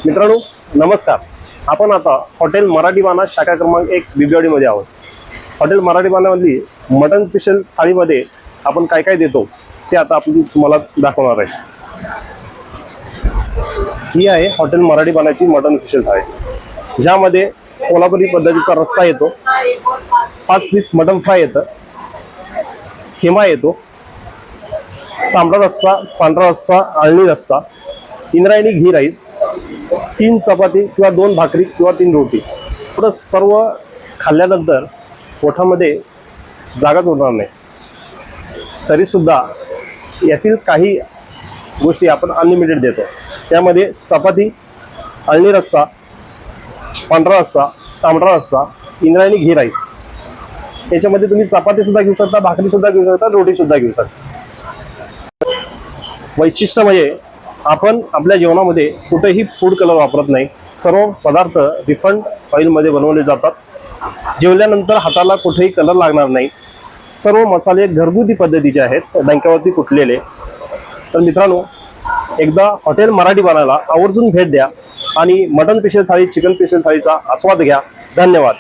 मित्रांनो नमस्कार। आपण आता हॉटेल मराठीबाणा शाखा क्रमांक 1 बिबवेवाडी मध्ये आहोत। हॉटेल मराठीबाणामधली मटन स्पेशल थाळीमध्ये आपण काय काय देतो ते आता आपण तुम्हाला दाखवणार आहे। ही आहे हॉटेल मराठीबाणाची मटन स्पेशल थाळी, ज्यामध्ये कोल्हापुरी पद्धतीचा रस्सा येतो, 5 पीस मटन फ्राय येतं, खिमा येतो, तांबडा रस्सा, पांढरा रस्सा, आळणी रस्सा, इंद्रायणी घी राईस, 3 चपाती किंवा 2 भाकरी किंवा 3 रोटी। तर सर्व खाल्ल्यानंतर पोटामध्ये जागाच उरणार नाही। तरी सुद्धा यातील काही गोष्टी आपण अनलिमिटेड देतो। त्यामध्ये चपाती, आळणी रस्सा, पांढरा रस्सा, तांबडा रस्सा, इंद्रायणी घी राईस। याच्यामध्ये तुम्ही चपाती सुद्धा घेऊ शकता, भाकरी सुद्धा घेऊ शकता, रोटी सुद्धा घेऊ शकता। वैशिष्ट्य म्हणजे आपण आपल्या जेवणामध्ये कुठेही फूड कलर वापरत नाही। सर्व पदार्थ रिफाइंड ऑइल मध्ये बनवले जातात। जेवल्यानंतर हाताला कुठेही कलर लागणार नाही। सर्व मसाले घरगुती पद्धतीचे आहेत, डंक्यावरती कुटलेले। तर मित्रांनो, एकदा हॉटेल मराठीबाणाला आवर्जून भेट द्या आणि मटन स्पेशल थाळी, चिकन स्पेशल थाळीचा आस्वाद घ्या। धन्यवाद।